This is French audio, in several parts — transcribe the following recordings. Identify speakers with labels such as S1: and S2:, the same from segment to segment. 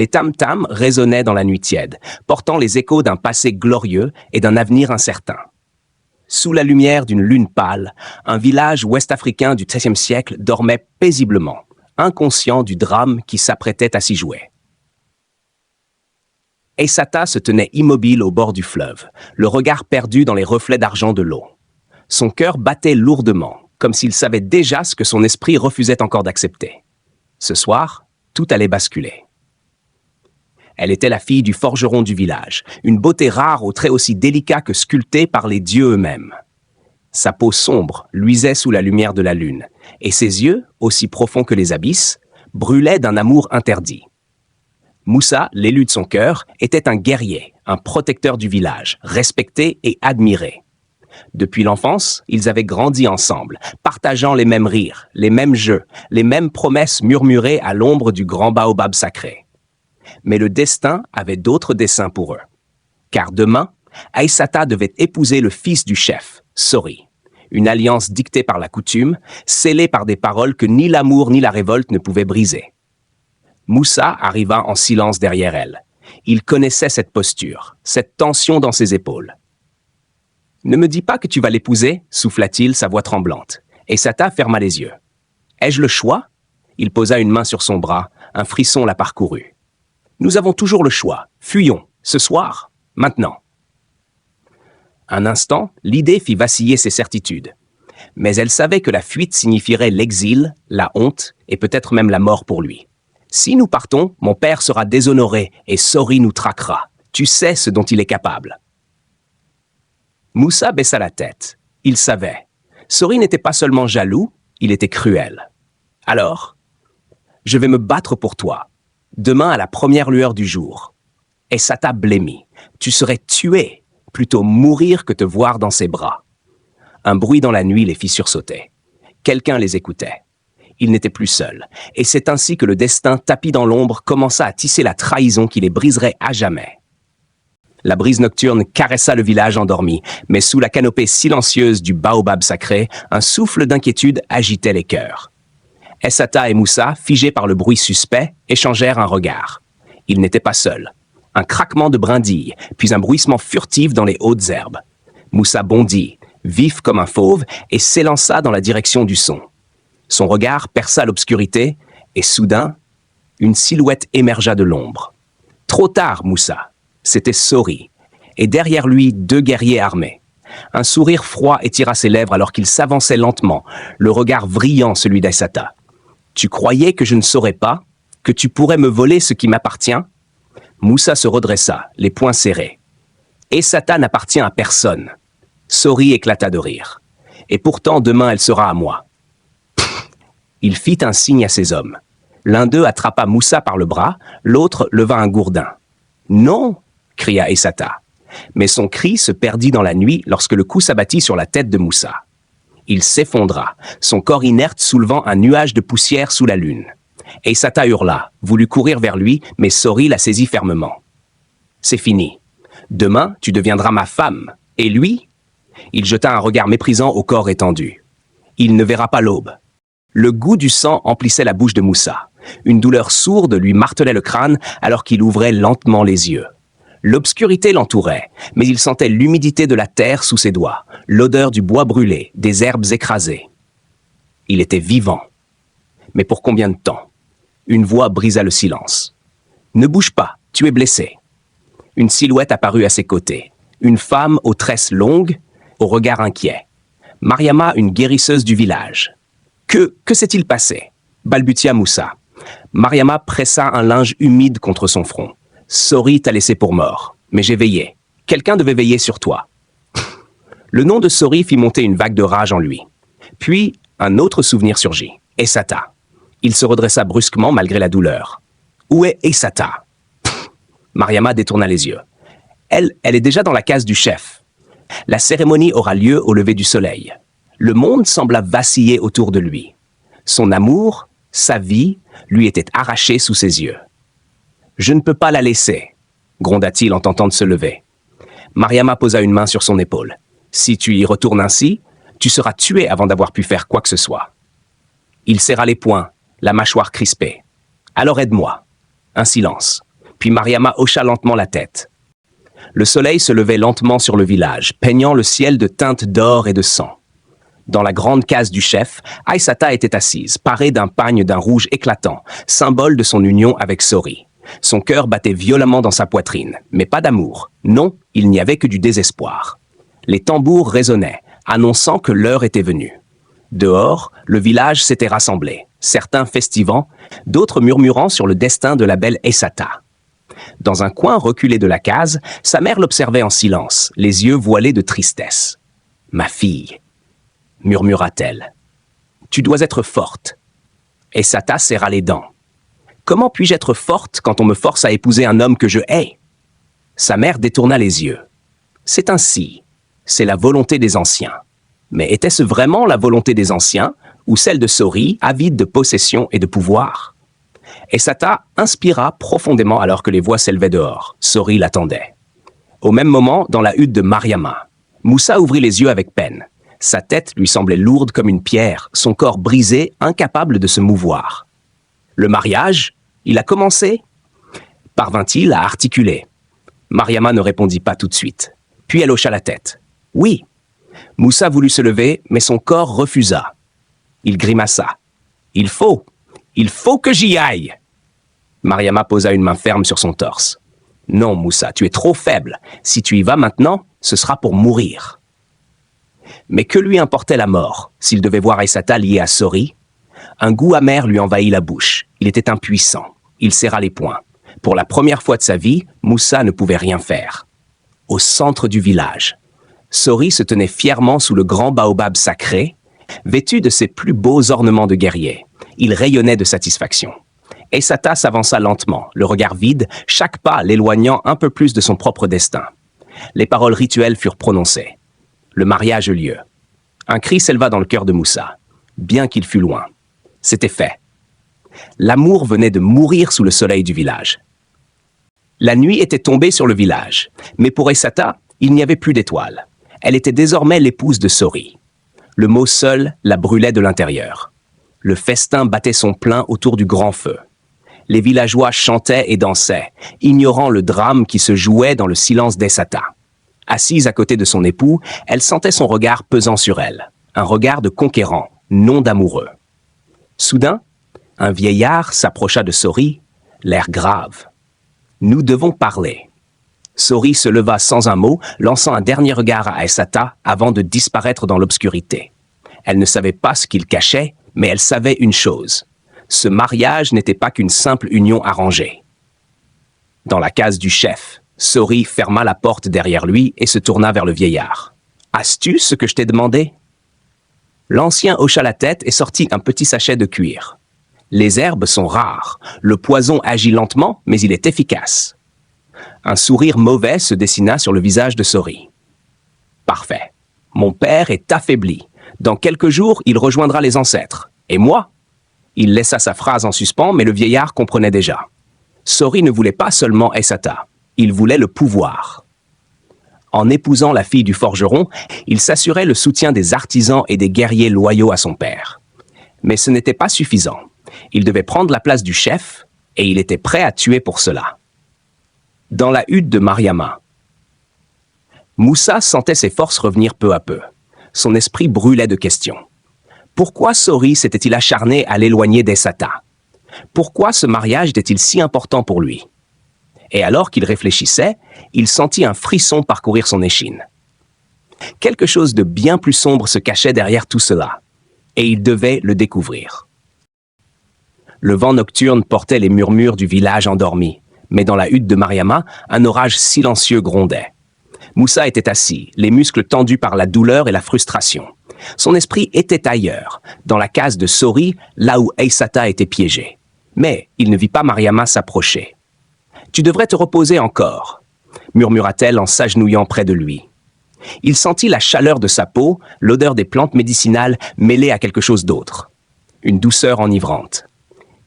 S1: Les tam-tams résonnaient dans la nuit tiède, portant les échos d'un passé glorieux et d'un avenir incertain. Sous la lumière d'une lune pâle, un village ouest-africain du XIIIe siècle dormait paisiblement, inconscient du drame qui s'apprêtait à s'y jouer. Aissata se tenait immobile au bord du fleuve, le regard perdu dans les reflets d'argent de l'eau. Son cœur battait lourdement, comme s'il savait déjà ce que son esprit refusait encore d'accepter. Ce soir, tout allait basculer. Elle était la fille du forgeron du village, une beauté rare aux traits aussi délicats que sculptés par les dieux eux-mêmes. Sa peau sombre luisait sous la lumière de la lune, et ses yeux, aussi profonds que les abysses, brûlaient d'un amour interdit. Moussa, l'élu de son cœur, était un guerrier, un protecteur du village, respecté et admiré. Depuis l'enfance, ils avaient grandi ensemble, partageant les mêmes rires, les mêmes jeux, les mêmes promesses murmurées à l'ombre du grand baobab sacré. Mais le destin avait d'autres desseins pour eux. Car demain, Aissata devait épouser le fils du chef, Sori. Une alliance dictée par la coutume, scellée par des paroles que ni l'amour ni la révolte ne pouvaient briser. Moussa arriva en silence derrière elle. Il connaissait cette posture, cette tension dans ses épaules. « Ne me dis pas que tu vas l'épouser » souffla-t-il, sa voix tremblante. Aissata ferma les yeux. « Ai-je le choix ?» Il posa une main sur son bras, un frisson la parcourut. « Nous avons toujours le choix. Fuyons, ce soir, maintenant. » Un instant, l'idée fit vaciller ses certitudes. Mais elle savait que la fuite signifierait l'exil, la honte et peut-être même la mort pour lui. « Si nous partons, mon père sera déshonoré et Sori nous traquera. Tu sais ce dont il est capable. » Moussa baissa la tête. Il savait. Sori n'était pas seulement jaloux, il était cruel. « Alors, je vais me battre pour toi. Demain à la première lueur du jour. » Aissata blêmit. « Tu serais tué, plutôt mourir que te voir dans ses bras. » Un bruit dans la nuit les fit sursauter. Quelqu'un les écoutait. Ils n'étaient plus seuls, et c'est ainsi que le destin tapi dans l'ombre commença à tisser la trahison qui les briserait à jamais. La brise nocturne caressa le village endormi, mais sous la canopée silencieuse du baobab sacré, un souffle d'inquiétude agitait les cœurs. Aissata et Moussa, figés par le bruit suspect, échangèrent un regard. Ils n'étaient pas seuls. Un craquement de brindilles, puis un bruissement furtif dans les hautes herbes. Moussa bondit, vif comme un fauve, et s'élança dans la direction du son. Son regard perça l'obscurité, et soudain, une silhouette émergea de l'ombre. Trop tard, Moussa. C'était Sori, et derrière lui, deux guerriers armés. Un sourire froid étira ses lèvres alors qu'il s'avançait lentement, le regard brillant celui d'Aissata. « Tu croyais que je ne saurais pas? Que tu pourrais me voler ce qui m'appartient ?» Moussa se redressa, les poings serrés. « Aissata n'appartient à personne. » Sori éclata de rire. « Et pourtant, demain, elle sera à moi. » Il fit un signe à ses hommes. L'un d'eux attrapa Moussa par le bras, l'autre leva un gourdin. « Non !» cria Aissata. Mais son cri se perdit dans la nuit lorsque le coup s'abattit sur la tête de Moussa. Il s'effondra, son corps inerte soulevant un nuage de poussière sous la lune. Aissata hurla, voulut courir vers lui, mais Sori la saisit fermement. « C'est fini. Demain, tu deviendras ma femme. Et lui ?» Il jeta un regard méprisant au corps étendu. « Il ne verra pas l'aube. » Le goût du sang emplissait la bouche de Moussa. Une douleur sourde lui martelait le crâne alors qu'il ouvrait lentement les yeux. L'obscurité l'entourait, mais il sentait l'humidité de la terre sous ses doigts, l'odeur du bois brûlé, des herbes écrasées. Il était vivant. Mais pour combien de temps? Une voix brisa le silence. « Ne bouge pas, tu es blessé. » Une silhouette apparut à ses côtés. Une femme aux tresses longues, au regard inquiet. Mariama, une guérisseuse du village. « Que s'est-il passé ?» balbutia Moussa. Mariama pressa un linge humide contre son front. « Sori t'a laissé pour mort, mais j'ai veillé. Quelqu'un devait veiller sur toi. » Le nom de Sori fit monter une vague de rage en lui. Puis, un autre souvenir surgit. Aissata. Il se redressa brusquement malgré la douleur. « Où est Aissata ?» Mariama détourna les yeux. Elle est déjà dans la case du chef. La cérémonie aura lieu au lever du soleil. Le monde sembla vaciller autour de lui. Son amour, sa vie, lui étaient arrachés sous ses yeux. « Je ne peux pas la laisser », gronda-t-il en tentant de se lever. Mariama posa une main sur son épaule. « Si tu y retournes ainsi, tu seras tué avant d'avoir pu faire quoi que ce soit. » Il serra les poings, la mâchoire crispée. « Alors aide-moi. » Un silence. Puis Mariama hocha lentement la tête. Le soleil se levait lentement sur le village, peignant le ciel de teintes d'or et de sang. Dans la grande case du chef, Aissata était assise, parée d'un pagne d'un rouge éclatant, symbole de son union avec Sori. Son cœur battait violemment dans sa poitrine, mais pas d'amour. Non, il n'y avait que du désespoir. Les tambours résonnaient, annonçant que l'heure était venue. Dehors, le village s'était rassemblé, certains festivant, d'autres murmurant sur le destin de la belle Aissata. Dans un coin reculé de la case, sa mère l'observait en silence, les yeux voilés de tristesse. « Ma fille » murmura-t-elle. « Tu dois être forte. » Aissata serra les dents. « Comment puis-je être forte quand on me force à épouser un homme que je hais ?» Sa mère détourna les yeux. « C'est ainsi. C'est la volonté des anciens. » Mais était-ce vraiment la volonté des anciens ou celle de Sori, avide de possession et de pouvoir? Aissata inspira profondément alors que les voix s'élevaient dehors. Sori l'attendait. Au même moment, dans la hutte de Mariama, Moussa ouvrit les yeux avec peine. Sa tête lui semblait lourde comme une pierre, son corps brisé, incapable de se mouvoir. Le mariage, il a commencé? Parvint-il à articuler? Mariama ne répondit pas tout de suite. Puis elle hocha la tête. Oui. Moussa voulut se lever, mais son corps refusa. Il grimaça. Il faut que j'y aille. Mariama posa une main ferme sur son torse. Non, Moussa, tu es trop faible. Si tu y vas maintenant, ce sera pour mourir. Mais que lui importait la mort, s'il devait voir Aissata liée à Sori? Un goût amer lui envahit la bouche. Il était impuissant. Il serra les poings. Pour la première fois de sa vie, Moussa ne pouvait rien faire. Au centre du village, Sori se tenait fièrement sous le grand baobab sacré, vêtu de ses plus beaux ornements de guerrier. Il rayonnait de satisfaction. Aissata s'avança lentement, le regard vide, chaque pas l'éloignant un peu plus de son propre destin. Les paroles rituelles furent prononcées. Le mariage eut lieu. Un cri s'éleva dans le cœur de Moussa, bien qu'il fût loin. C'était fait. L'amour venait de mourir sous le soleil du village. La nuit était tombée sur le village, mais pour Aissata, il n'y avait plus d'étoiles. Elle était désormais l'épouse de Sori. Le mot seul la brûlait de l'intérieur. Le festin battait son plein autour du grand feu. Les villageois chantaient et dansaient, ignorant le drame qui se jouait dans le silence d'Aissata. Assise à côté de son époux, elle sentait son regard pesant sur elle, un regard de conquérant, non d'amoureux. Soudain, un vieillard s'approcha de Sori, l'air grave. « Nous devons parler. » Sori se leva sans un mot, lançant un dernier regard à Aissata avant de disparaître dans l'obscurité. Elle ne savait pas ce qu'il cachait, mais elle savait une chose. Ce mariage n'était pas qu'une simple union arrangée. Dans la case du chef, Sori ferma la porte derrière lui et se tourna vers le vieillard. « As-tu ce que je t'ai demandé ?» L'ancien hocha la tête et sortit un petit sachet de cuir. Les herbes sont rares, le poison agit lentement, mais il est efficace. Un sourire mauvais se dessina sur le visage de Sori. « Parfait. Mon père est affaibli. Dans quelques jours, il rejoindra les ancêtres. Et moi ?» Il laissa sa phrase en suspens, mais le vieillard comprenait déjà. Sori ne voulait pas seulement Aissata. Il voulait le pouvoir. En épousant la fille du forgeron, il s'assurait le soutien des artisans et des guerriers loyaux à son père. Mais ce n'était pas suffisant. Il devait prendre la place du chef, et il était prêt à tuer pour cela. Dans la hutte de Mariama, Moussa sentait ses forces revenir peu à peu. Son esprit brûlait de questions. Pourquoi Sori s'était-il acharné à l'éloigner d'Aissata? Pourquoi ce mariage était-il si important pour lui? Et alors qu'il réfléchissait, il sentit un frisson parcourir son échine. Quelque chose de bien plus sombre se cachait derrière tout cela, et il devait le découvrir. Le vent nocturne portait les murmures du village endormi, mais dans la hutte de Mariama, un orage silencieux grondait. Moussa était assis, les muscles tendus par la douleur et la frustration. Son esprit était ailleurs, dans la case de Sori, là où Aissata était piégée. Mais il ne vit pas Mariama s'approcher. « Tu devrais te reposer encore », murmura-t-elle en s'agenouillant près de lui. Il sentit la chaleur de sa peau, l'odeur des plantes médicinales mêlée à quelque chose d'autre. Une douceur enivrante.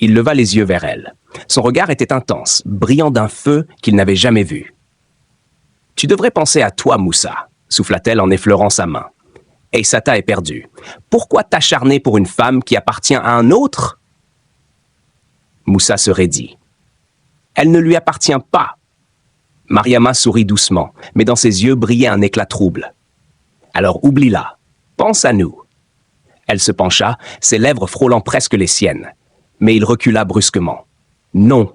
S1: Il leva les yeux vers elle. Son regard était intense, brillant d'un feu qu'il n'avait jamais vu. « Tu devrais penser à toi, Moussa », souffla-t-elle en effleurant sa main. « Aissata est perdue. Pourquoi t'acharner pour une femme qui appartient à un autre ?» Moussa se raidit. Elle ne lui appartient pas. Mariama sourit doucement, mais dans ses yeux brillait un éclat trouble. Alors oublie-la. Pense à nous. Elle se pencha, ses lèvres frôlant presque les siennes. Mais il recula brusquement. Non.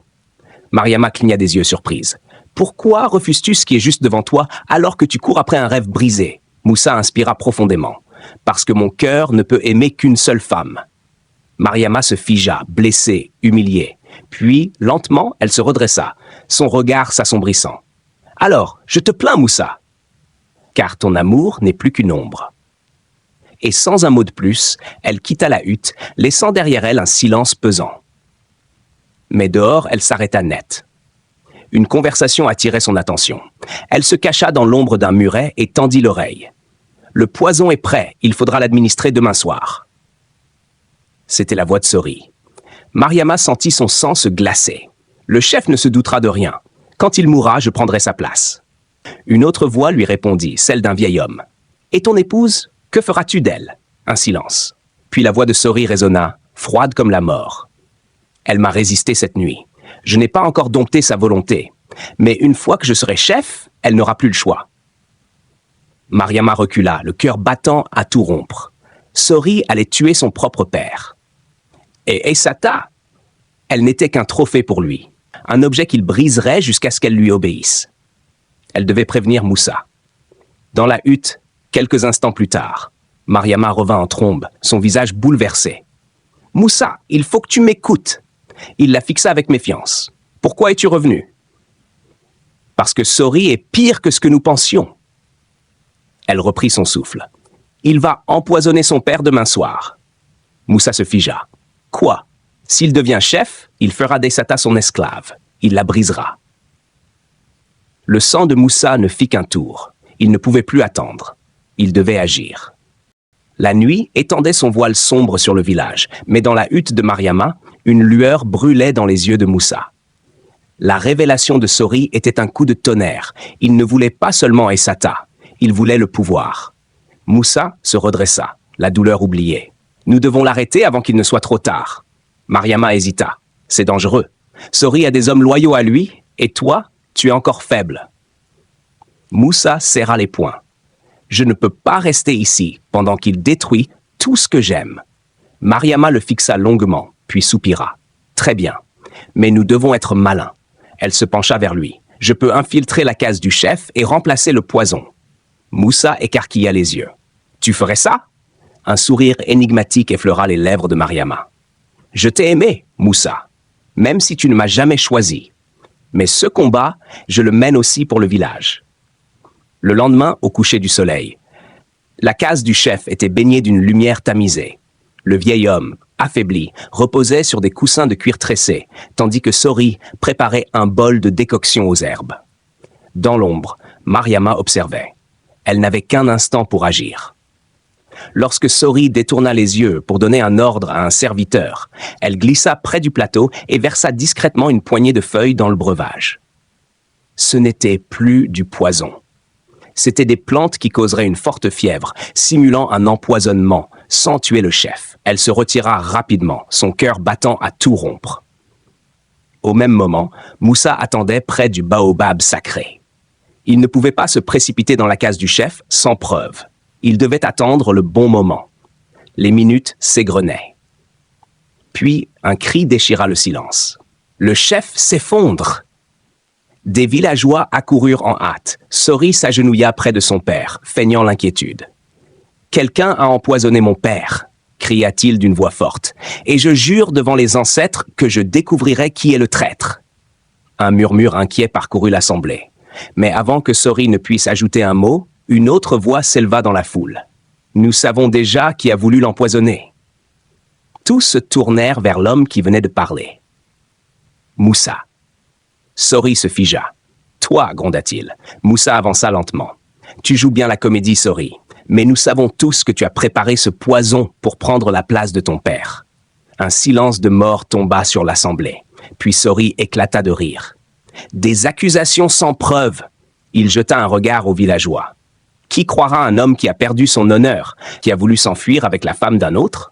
S1: Mariama cligna des yeux surprise. Pourquoi refuses-tu ce qui est juste devant toi alors que tu cours après un rêve brisé? Moussa inspira profondément. Parce que mon cœur ne peut aimer qu'une seule femme. Mariama se figea, blessée, humiliée. Puis, lentement, elle se redressa, son regard s'assombrissant. « Alors, je te plains, Moussa, car ton amour n'est plus qu'une ombre. » Et sans un mot de plus, elle quitta la hutte, laissant derrière elle un silence pesant. Mais dehors, elle s'arrêta net. Une conversation attirait son attention. Elle se cacha dans l'ombre d'un muret et tendit l'oreille. « Le poison est prêt, il faudra l'administrer demain soir. » C'était la voix de Sori. Mariama sentit son sang se glacer. Le chef ne se doutera de rien. Quand il mourra, je prendrai sa place. Une autre voix lui répondit, celle d'un vieil homme. Et ton épouse, que feras-tu d'elle? Un silence. Puis la voix de Sori résonna, froide comme la mort. Elle m'a résisté cette nuit. Je n'ai pas encore dompté sa volonté. Mais une fois que je serai chef, elle n'aura plus le choix. Mariama recula, le cœur battant à tout rompre. Sori allait tuer son propre père. Et Essata, elle n'était qu'un trophée pour lui, un objet qu'il briserait jusqu'à ce qu'elle lui obéisse. Elle devait prévenir Moussa. Dans la hutte, quelques instants plus tard, Mariama revint en trombe, son visage bouleversé. « Moussa, il faut que tu m'écoutes !» Il la fixa avec méfiance. « Pourquoi es-tu revenu ?»« Parce que Sori est pire que ce que nous pensions. » Elle reprit son souffle. « Il va empoisonner son père demain soir. » Moussa se figea. Quoi? S'il devient chef, il fera d'Essata son esclave. Il la brisera. Le sang de Moussa ne fit qu'un tour. Il ne pouvait plus attendre. Il devait agir. La nuit étendait son voile sombre sur le village, mais dans la hutte de Mariama, une lueur brûlait dans les yeux de Moussa. La révélation de Sori était un coup de tonnerre. Il ne voulait pas seulement Essata, il voulait le pouvoir. Moussa se redressa, la douleur oubliée. Nous devons l'arrêter avant qu'il ne soit trop tard. Mariama hésita. C'est dangereux. Sori a des hommes loyaux à lui, et toi, tu es encore faible. Moussa serra les poings. Je ne peux pas rester ici pendant qu'il détruit tout ce que j'aime. Mariama le fixa longuement, puis soupira. Très bien, mais nous devons être malins. Elle se pencha vers lui. Je peux infiltrer la case du chef et remplacer le poison. Moussa écarquilla les yeux. Tu ferais ça? Un sourire énigmatique effleura les lèvres de Mariama. « Je t'ai aimé, Moussa, même si tu ne m'as jamais choisi. Mais ce combat, je le mène aussi pour le village. » Le lendemain, au coucher du soleil, la case du chef était baignée d'une lumière tamisée. Le vieil homme, affaibli, reposait sur des coussins de cuir tressé, tandis que Sori préparait un bol de décoction aux herbes. Dans l'ombre, Mariama observait. Elle n'avait qu'un instant pour agir. Lorsque Sori détourna les yeux pour donner un ordre à un serviteur, elle glissa près du plateau et versa discrètement une poignée de feuilles dans le breuvage. Ce n'était plus du poison. C'étaient des plantes qui causeraient une forte fièvre, simulant un empoisonnement, sans tuer le chef. Elle se retira rapidement, son cœur battant à tout rompre. Au même moment, Moussa attendait près du baobab sacré. Il ne pouvait pas se précipiter dans la case du chef sans preuve. Il devait attendre le bon moment. Les minutes s'égrenaient. Puis, un cri déchira le silence. Le chef s'effondre. Des villageois accoururent en hâte. Sori s'agenouilla près de son père, feignant l'inquiétude. « Quelqu'un a empoisonné mon père !» cria-t-il d'une voix forte. « Et je jure devant les ancêtres que je découvrirai qui est le traître. » Un murmure inquiet parcourut l'assemblée. Mais avant que Sori ne puisse ajouter un mot, une autre voix s'éleva dans la foule. « Nous savons déjà qui a voulu l'empoisonner. » Tous se tournèrent vers l'homme qui venait de parler. Moussa. Sori se figea. « Toi, gronda-t-il. » Moussa avança lentement. « Tu joues bien la comédie, Sori, mais nous savons tous que tu as préparé ce poison pour prendre la place de ton père. » Un silence de mort tomba sur l'assemblée, puis Sori éclata de rire. « Des accusations sans preuve !» Il jeta un regard aux villageois. Qui croira un homme qui a perdu son honneur, qui a voulu s'enfuir avec la femme d'un autre?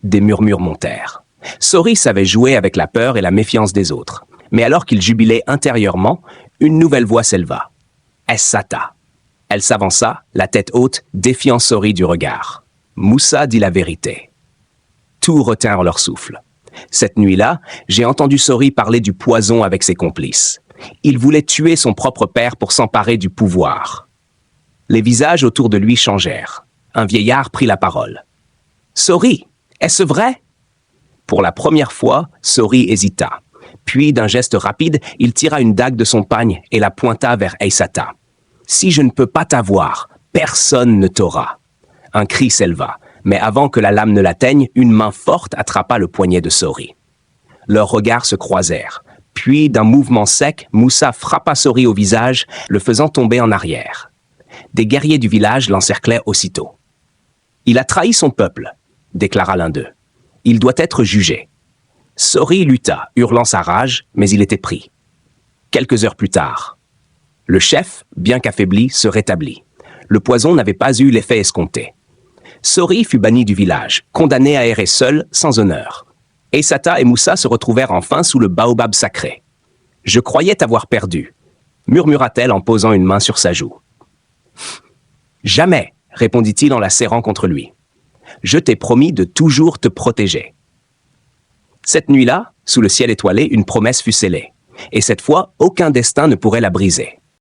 S1: Des murmures montèrent. Sori savait jouer avec la peur et la méfiance des autres. Mais alors qu'il jubilait intérieurement, une nouvelle voix s'éleva. Essata. Elle s'avança, la tête haute, défiant Sori du regard. Moussa dit la vérité. Tous retinrent leur souffle. Cette nuit-là, j'ai entendu Sori parler du poison avec ses complices. Il voulait tuer son propre père pour s'emparer du pouvoir. Les visages autour de lui changèrent. Un vieillard prit la parole. « Sori, est-ce vrai ?» Pour la première fois, Sori hésita. Puis, d'un geste rapide, il tira une dague de son pagne et la pointa vers Essata. « Si je ne peux pas t'avoir, personne ne t'aura. » Un cri s'éleva, mais avant que la lame ne l'atteigne, une main forte attrapa le poignet de Sori. Leurs regards se croisèrent. Puis, d'un mouvement sec, Moussa frappa Sori au visage, le faisant tomber en arrière. Des guerriers du village l'encerclaient aussitôt. « Il a trahi son peuple », déclara l'un d'eux. « Il doit être jugé. » Sori lutta, hurlant sa rage, mais il était pris. Quelques heures plus tard, le chef, bien qu'affaibli, se rétablit. Le poison n'avait pas eu l'effet escompté. Sori fut banni du village, condamné à errer seul, sans honneur. Essata et Moussa se retrouvèrent enfin sous le baobab sacré. « Je croyais t'avoir perdu », murmura-t-elle en posant une main sur sa joue. « Jamais », répondit-il en la serrant contre lui. « Je t'ai promis de toujours te protéger. » Cette nuit-là, sous le ciel étoilé, une promesse fut scellée. Et cette fois, aucun destin ne pourrait la briser.